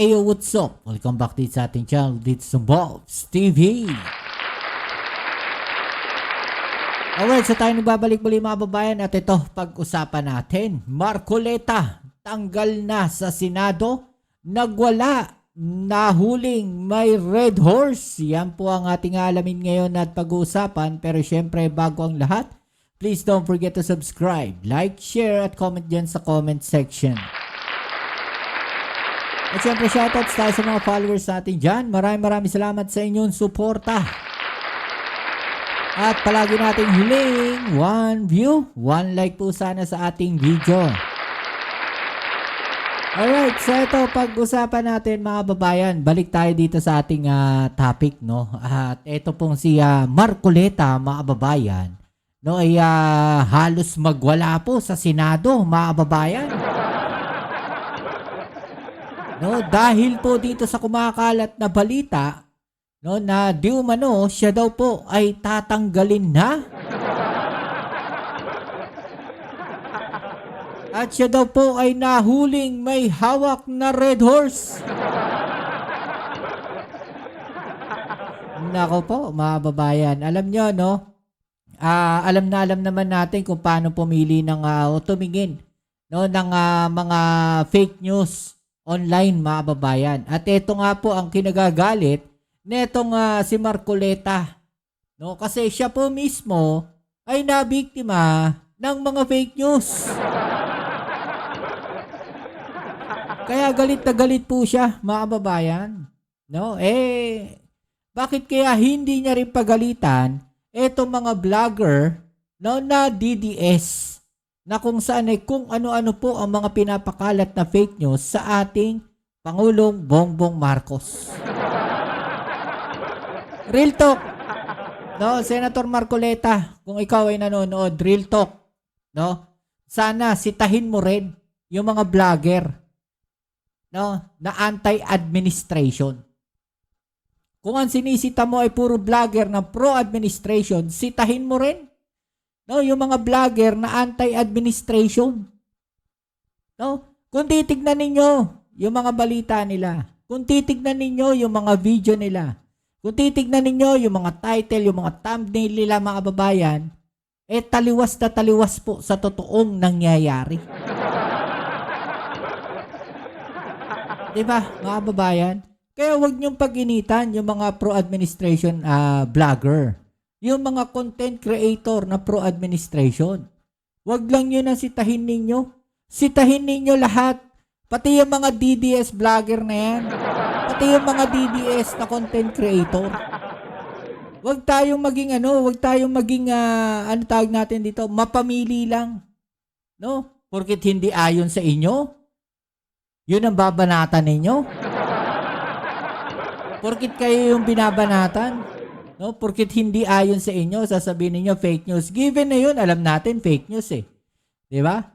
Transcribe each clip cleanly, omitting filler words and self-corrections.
Ayo, what's up? Welcome back dito sa ating channel dito sa Bobs TV. Alright, so tayo nagbabalik muli mga babayan at ito pag-usapan natin. Marcoleta, tanggal na sa Senado, nagwala, nahuling may red horse. Yan po ang ating alamin ngayon at pag-uusapan. Pero syempre bago ang lahat, please don't forget to subscribe, like, share at comment dyan sa comment section. At syempre shoutouts tayo sa mga followers natin dyan. Maraming salamat sa inyong suporta. At palagi nating hiling 1 view, 1 like po sana sa ating video. Alright, so ito pag-usapan natin mga babayan. Balik tayo dito sa ating topic, no? At ito pong si Marcoleta mga babayan, no, ay halos magwala po sa Senado mga babayan. No, dahil po dito sa kumakalat na balita, no, na di umano siya daw po ay tatanggalin na. At siya daw po ay nahuling may hawak na red horse. Nako po mga babayan, alam nyo no, alam naman natin kung paano pumili ng tumingin, no, ng mga fake news online mga babayan. At ito nga po ang kinagagalit netong si Marcoleta, no, kasi siya po mismo ay nabiktima ng mga fake news. Kaya galit na galit po siya mga babayan, no. Bakit kaya hindi niya rin pagalitan etong mga vlogger, no, na DDS, na kung saan ay kung ano-ano po ang mga pinapakalat na fake news sa ating Pangulong Bongbong Marcos. Real talk, no, Senator Marcoleta, kung ikaw ay nanonood, real talk, no, sana sitahin mo rin yung mga vlogger, no, na anti-administration. Kung ang sinisita mo ay puro vlogger na pro-administration, sitahin mo rin, no, yung mga vlogger na anti-administration. No, kung titignan ninyo yung mga balita nila, kung titignan ninyo yung mga video nila, kung titignan ninyo yung mga title, yung mga thumbnail nila mga babayan, taliwas na taliwas po sa totoong nangyayari. Diba mga babayan? Kaya wag niyong pag-initan yung mga pro-administration vlogger, yung mga content creator na pro-administration. Wag lang yun ang sitahin ninyo. Sitahin ninyo lahat. Pati yung mga DDS vlogger na yan. Pati yung mga DDS na content creator. Wag tayong maging wag tayong maging ano tawag natin dito, mapamili lang. No? Porket hindi ayon sa inyo, yun ang babanatan ninyo. Porket kayo yung binabanatan, no? Porket hindi ayon sa inyo, sasabihin niyo fake news. Given na yun, alam natin fake news eh. 'Di ba?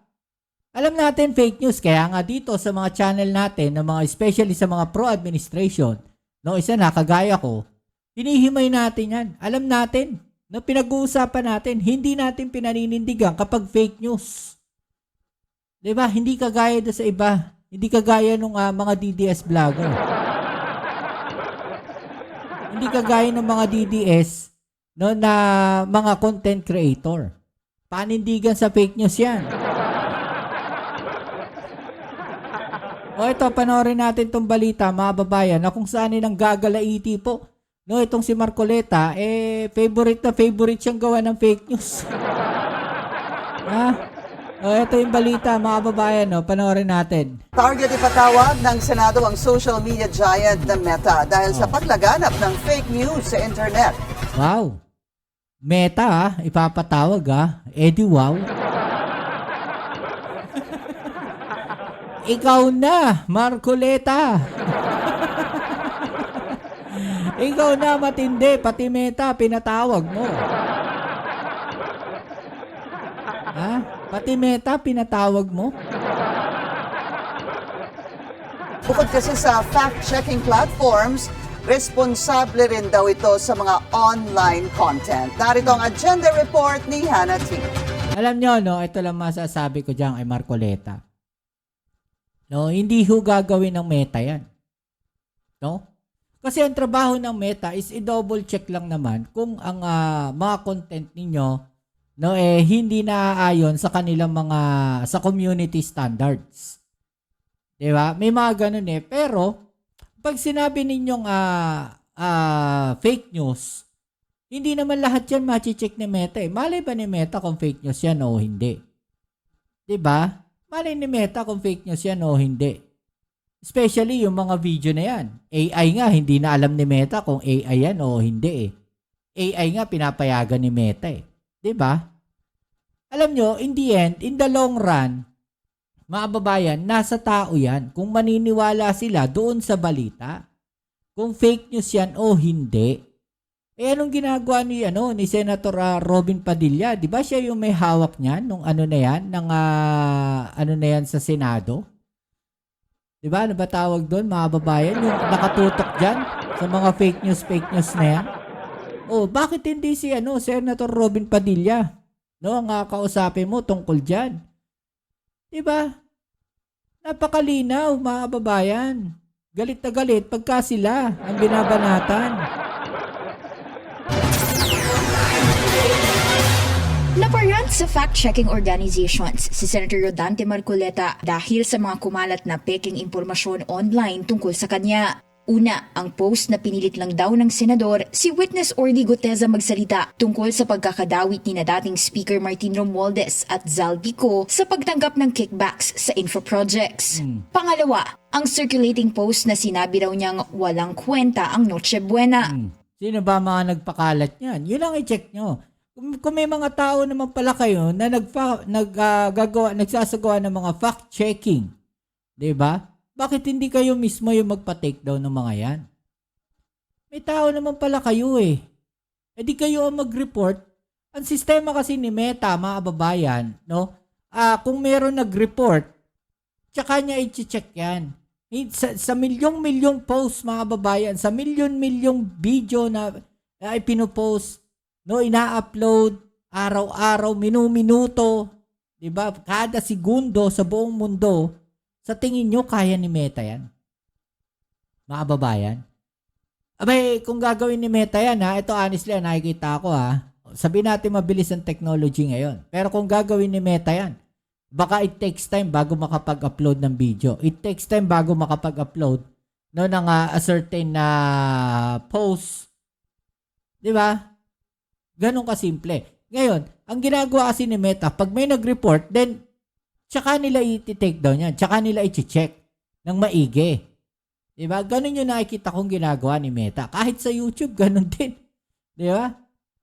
Alam natin fake news, kaya nga dito sa mga channel natin, na mga especially sa mga pro-administration, no, isa na kagaya ko, hinihimay natin 'yan. Alam natin, no, pinag-uusapan natin, hindi natin pinaninindigan kapag fake news. 'Di ba? Hindi kagaya do sa iba, hindi kagaya nung mga DDS vlogger. Hindi kagaya ng mga DDS, no, na mga content creator. Panindigan sa fake news yan. O ito, panoorin natin itong balita mga babayan, na kung saan nilang gagalaiti po. No, itong si Marcoleta, favorite na favorite siyang gawa ng fake news. O ito yung balita mga babayan, no, panoorin natin. Target ipatawag ng Senado ang social media giant na Meta dahil sa paglaganap ng fake news sa internet. Wow. Meta ipapatawag Eddie wow. Ikaw na, Marcoleta. Ikaw na matindi, pati Meta pinatawag mo. Pati Meta pinatawag mo. Bukod kasi sa fact-checking platforms, responsable rin daw ito sa mga online content. Narito ang agenda report ni Hannah T. Alam nyo, no, ito lang masasabi ko dyan ay Marcoleta. No, hindi ho gagawin ng Meta yan. no? Kasi ang trabaho ng Meta is i-double check lang naman kung ang mga content ninyo no hindi naaayon sa kanilang mga sa community standards. 'Di ba? May mga ganun pero pag sinabi ninyong fake news, hindi naman lahat 'yan ma-check ni Meta. Malay ba ni Meta kung fake news 'yan o hindi? 'Di ba? Malay ni Meta kung fake news 'yan o hindi. Especially yung mga video na yan. AI nga, hindi na alam ni Meta kung AI yan o hindi AI nga, pinapayagan ni Meta Diba? Alam nyo, in the end, in the long run, mga babayan, nasa tao yan. Kung maniniwala sila doon sa balita. Kung fake news yan o hindi. Anong ginagawa ni Senator Robin Padilla? Diba siya yung may hawak niyan nung ano na yan, ng ano na yan sa Senado? Diba? Ano ba tawag doon, mga babayan? Yung nakatutok dyan sa mga fake news na yan. Bakit hindi si Senator Robin Padilla? No, ang kausapin mo tungkol dyan. Diba? Napakalinaw, mga babayan. Galit na galit pagka sila ang binabanatan. Naparant sa fact-checking organizations si Senator Rodante Marcoleta dahil sa mga kumalat na peking impormasyon online tungkol sa kanya. Una, ang post na pinilit lang daw ng senador si Witness Orly Guteza magsalita tungkol sa pagkakadawit ni na dating Speaker Martin Romualdez at Zal Vico sa pagtanggap ng kickbacks sa info projects. Pangalawa, ang circulating post na sinabi raw niyang walang kwenta ang Noche Buena. Sino ba mga nagpakalat niyan? Yun ang i-check nyo. Kung may mga tao naman pala kayo na nagsasagawa ng mga fact-checking, 'di ba? Bakit hindi kayo mismo yung magpa-takedown ng mga 'yan? May tao naman pala kayo di kayo ang mag-report. Ang sistema kasi ni Meta, mga kababayan, no? Kung meron nag-report, tsaka niya i-check 'yan. Sa milyong-milyong posts, mga kababayan, sa milyon-milyong video na ipinopost, no, ina-upload araw-araw, minuto, 'di ba? Kada segundo sa buong mundo. Sa tingin nyo kaya ni Meta 'yan? Mga kababayan? Abay, kung gagawin ni Meta 'yan, ito honestly nakikita ko Sabihin natin mabilis ang technology ngayon. Pero kung gagawin ni Meta 'yan, baka it takes time bago makapag-upload ng video. It takes time bago makapag-upload ng a certain post. 'Di ba? Ganun kasimple. Ngayon, ang ginagawa kasi ni Meta, pag may nag-report, then, tsaka nila i-take down yan. Tsaka nila i-check ng maigi. Diba? Ganun yung nakikita kong ginagawa ni Meta. Kahit sa YouTube, ganun din. Diba?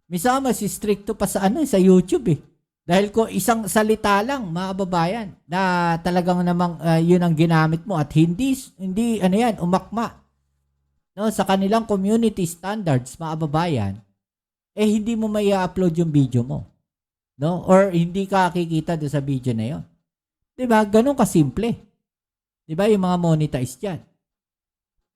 Misama si stricto pa sa YouTube Dahil kung isang salita lang, mga kababayan, na talagang namang yun ang ginamit mo at hindi umakma. No, sa kanilang community standards, mga kababayan, hindi mo may upload yung video mo. No? Or hindi ka kikita doon sa video na yon. Diba? Ganun kasimple. Diba? Yung mga monetized yan.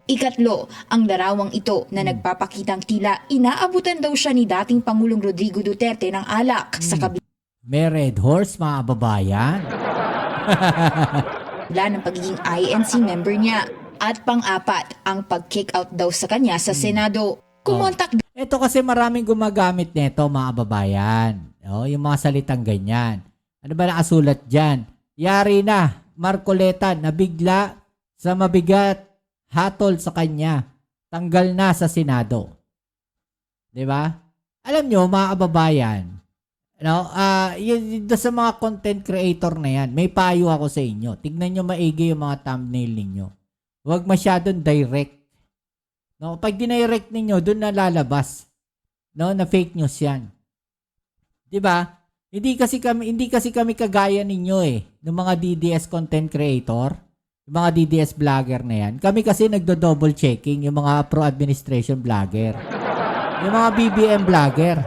Ikatlo, ang larawang ito na nagpapakitang tila inaabutan daw siya ni dating Pangulong Rodrigo Duterte ng alak sa kabila May red horse, mga babayan. ng pagiging INC member niya. At pang-apat, ang pag-kick out daw sa kanya sa Senado. Kumontak Ito kasi maraming gumagamit nito, mga babayan. Yung mga salitang ganyan. Ano ba nakasulat dyan? Yari na, Marcoleta, nabigla sa mabigat hatol sa kanya. Tanggal na sa Senado. Diba? Alam nyo, mga kababayan, sa mga content creator na yan, may payo ako sa inyo. Tignan nyo maigi yung mga thumbnail ninyo. Huwag masyadong direct. No, pag dinirect ninyo, doon na lalabas, no, na fake news 'yan. 'Di ba? Hindi kasi kami kagaya ninyo ng mga DDS content creator, yung mga DDS vlogger na 'yan. Kami kasi nagdo-double checking yung mga pro-administration vlogger. Yung mga BBM vlogger,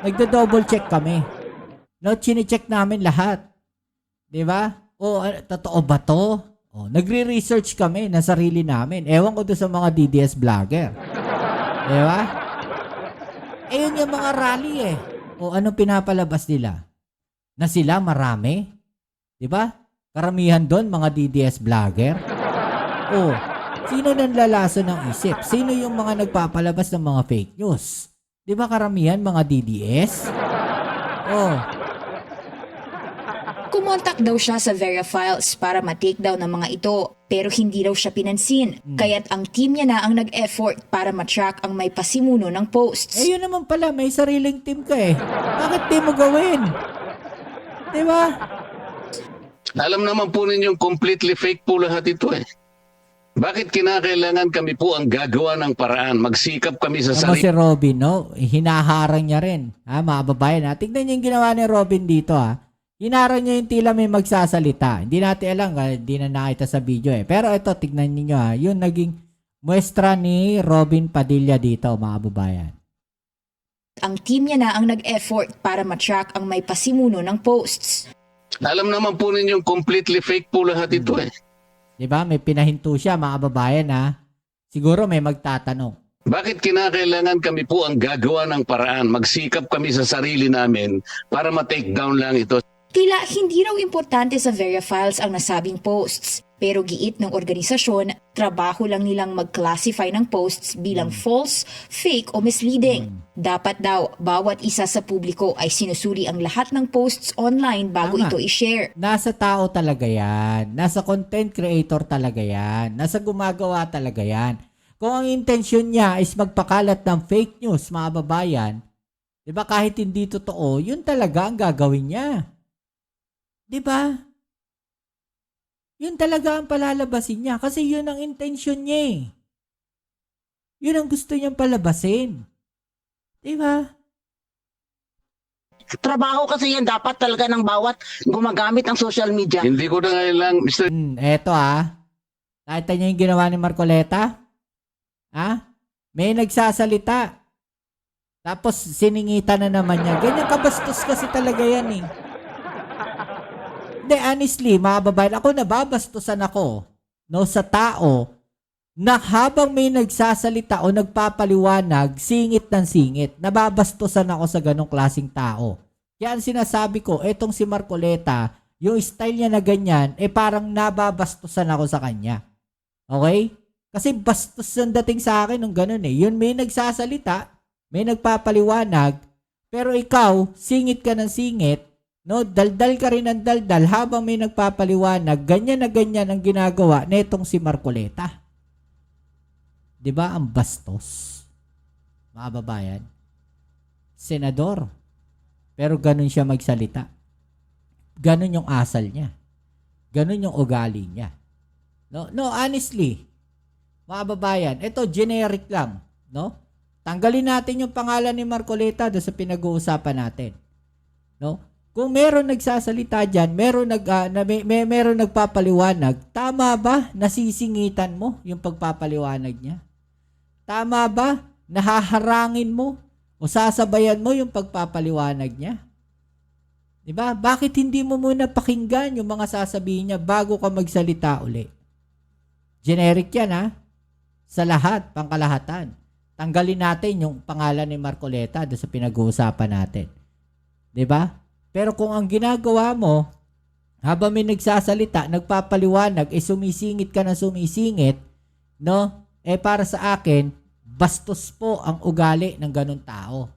nagdo-double check kami. No, chine-check namin lahat. 'Di ba? Totoo ba 'to? Nagre-research kami na sarili namin. Ewan ko doon sa mga DDS vlogger. Diba? Yun yung mga rally anong pinapalabas nila? Na sila marami? Diba? Karamihan doon, mga DDS vlogger. Sino nang lalaso ng isip? Sino yung mga nagpapalabas ng mga fake news? Di ba karamihan mga DDS? Oh, Kumontak daw siya sa Verifiles para ma-take down ng mga ito, pero hindi daw siya pinansin. Kaya't ang team niya na ang nag-effort para ma-track ang may pasimuno ng posts. eh yun naman pala, may sariling team ka eh. Bakit di mo gawin? Di ba? Alam naman po ninyong completely fake po lahat ito eh. Bakit kinakailangan kami po ang gagawa ng paraan? Magsikap kami sa Tama si sarili. Robin, no? Hinaharang niya rin. Ha, mga babayan, ha? Tignan niyo yung ginawa ni Robin dito, ha? Hinarang niya yung tila may magsasalita. Hindi natin alam, hindi na nakita sa video, eh. Pero ito, tignan niyo, ha? Yung naging muestra ni Robin Padilla dito, mga babayan. Ang team niya na ang nag-effort para ma-track ang may pasimuno ng posts. Alam naman po ninyong completely fake po lahat ito eh. Diba? May pinahinto siya, mga babayan, ha? Siguro may magtatanong. Bakit kinakailangan kami po ang gagawa ng paraan? Magsikap kami sa sarili namin para ma-take down lang ito. Tila hindi raw importante sa Verifiles ang nasabing posts. Pero giit ng organisasyon, trabaho lang nilang mag-classify ng posts bilang false, fake o misleading. Dapat daw, bawat isa sa publiko ay sinusuri ang lahat ng posts online bago Tama. ito i-share. Nasa tao talaga yan. Nasa content creator talaga yan. Nasa gumagawa talaga yan. Kung ang intensyon niya is magpakalat ng fake news, mga babayan, di ba kahit hindi totoo, yun talaga ang gagawin niya. Di ba? Yun talaga ang palalabasin niya kasi yun ang intensyon niya eh. Yun ang gusto niyang palabasin. Di ba? Trabaho kasi yan dapat talaga ng bawat gumagamit ng social media. Hindi ko na ngayon lang, Mr. Eto nakita niyo yung ginawa ni Marcoleta? May nagsasalita. Tapos siningitan na naman niya. Ganyan kabastos kasi talaga yan eh. Hindi, honestly, mga babae, ako nababastusan ako, no, sa tao na habang may nagsasalita o nagpapaliwanag, singit ng singit. Nababastusan ako sa ganong klaseng tao. Kaya ang sinasabi ko, etong si Marcoleta, yung style niya na ganyan, parang nababastusan ako sa kanya. Okay? Kasi bastos ang dating sa akin nung ganun eh. Yun may nagsasalita, may nagpapaliwanag, pero ikaw, singit ka ng singit, no, daldal ka rin ng daldal habang may nagpapaliwanag, ganyan na ganyan ang ginagawa netong si Marcoleta. 'Di ba ang bastos? Mga babayan. Senador. Pero ganun siya magsalita. Ganun yung asal niya. Ganun yung ugali niya. No, honestly, mga babayan, ito generic lang, no? Tanggalin natin yung pangalan ni Marcoleta doon sa pinag-uusapan natin. No? Kung meron nagsasalita diyan, meron nagpapaliwanag, tama ba nasisingitan mo yung pagpapaliwanag niya? Tama ba nahaharangin mo o sasabayan mo yung pagpapaliwanag niya? 'Di ba? Bakit hindi mo muna pakinggan yung mga sasabihin niya bago ka magsalita uli? Generic 'yan sa lahat, pangkalahatan. Tanggalin natin yung pangalan ni Marcoleta doon sa pinag-uusapan natin. 'Di ba? Pero kung ang ginagawa mo, habang may nagsasalita, nagpapaliwanag, sumisingit ka na sumisingit, no? Para sa akin, bastos po ang ugali ng ganun tao.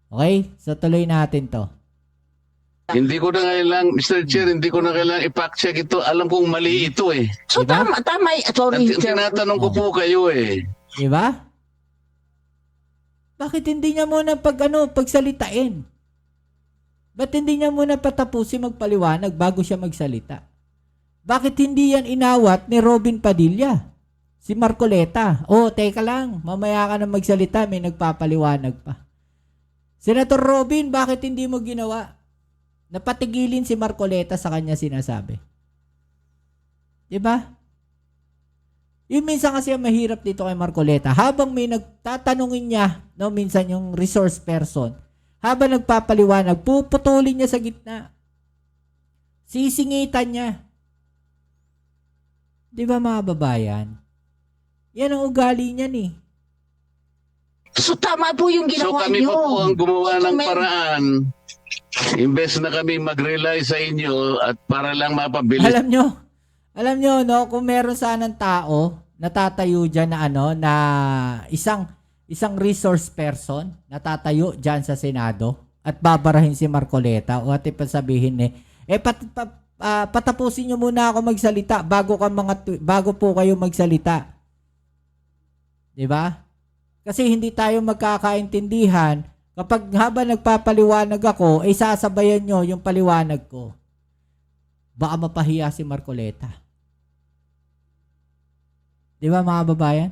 Okay? So, tuloy natin to. Hindi ko na ngayon lang, Mr. Chair, hindi ko na kailangan i-fact-check ito. Alam kong mali ito eh. So Diba? tama, sorry. At tinatanong ko po kayo eh. Diba? Bakit hindi niya muna pagsalitain? Ba't hindi niya muna patapusin magpaliwanag bago siya magsalita? Bakit hindi yan inawat ni Robin Padilla? Si Marcoleta. Teka lang, mamaya ka na magsalita, may nagpapaliwanag pa. Senator Robin, bakit hindi mo ginawa? Napatigilin si Marcoleta sa kanya sinasabi. Diba? Yung minsan kasi ang mahirap dito kay Marcoleta, habang may nagtatanungin niya, no, minsan yung resource person, habang nagpapaliwanag, puputulin niya sa gitna. Sisingitan niya. Di ba mga babayan? Yan ang ugali niyan eh. So tama po yung So ginawa kami niyo. pa po ang gumawa ng May- paraan. Imbes na kami mag-rely sa inyo at para lang mapabili. Alam nyo, no, kung meron sanang tao natatayo diyan na na isang resource person natatayo diyan sa Senado at babarahin si Marcoleta o at ipasabihin patapusin niyo muna ako magsalita bago po kayo magsalita. 'Di ba? Kasi hindi tayo magkakaintindihan kapag habang nagpapaliwanag ako, sasabayan nyo yung paliwanag ko. Baka mapahiya si Marcoleta. Di ba mga babayan?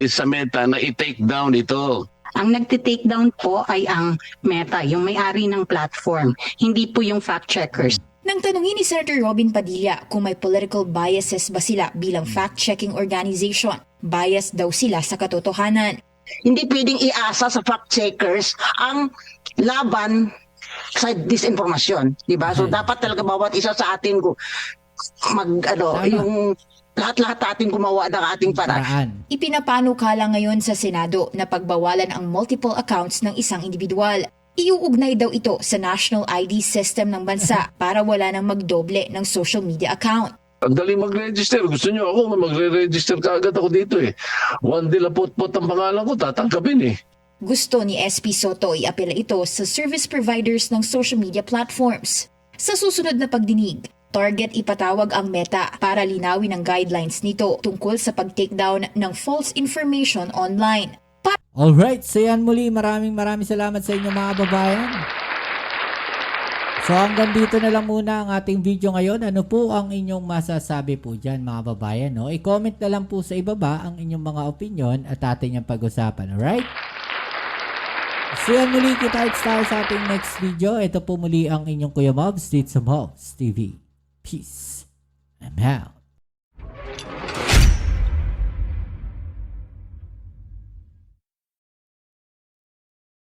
Sa Meta na i-take down ito. Ang nagti-take down po ay ang Meta, yung may-ari ng platform, hindi po yung fact-checkers. Nang tanungin ni Senator Robin Padilla kung may political biases ba sila bilang fact-checking organization, bias daw sila sa katotohanan. Hindi pwedeng iasa sa fact-checkers ang laban sa disinformasyon, di ba? So dapat talaga bawat isa sa atin yung lahat-lahat atin gumawa ng ating paraan. Ipinapanukala ngayon sa Senado na pagbawalan ang multiple accounts ng isang individual. Iuugnay daw ito sa National ID System ng bansa para wala nang magdoble ng social media account. Ang dali mag-register. Gusto nyo ako na magre-register kaagad ako dito eh. Juan de la Potpot ang pangalan ko, tatanggapin eh. Gusto ni SP Soto iapela ito sa service providers ng social media platforms. Sa susunod na pagdinig, target ipatawag ang Meta para linawin ang guidelines nito tungkol sa pag-takedown ng false information online. Alright, so yan muli. Maraming salamat sa inyo mga babayan. So hanggang dito na lang muna ang ating video ngayon. Ano po ang inyong masasabi po dyan mga babayan? No? I-comment na lang po sa ibaba ang inyong mga opinion at ating yung pag-usapan. Alright? So yan muli, kita-kits tayo sa ating next video. Ito po muli ang inyong Kuya Mobs dito sa Mobs TV. Peace. I'm out.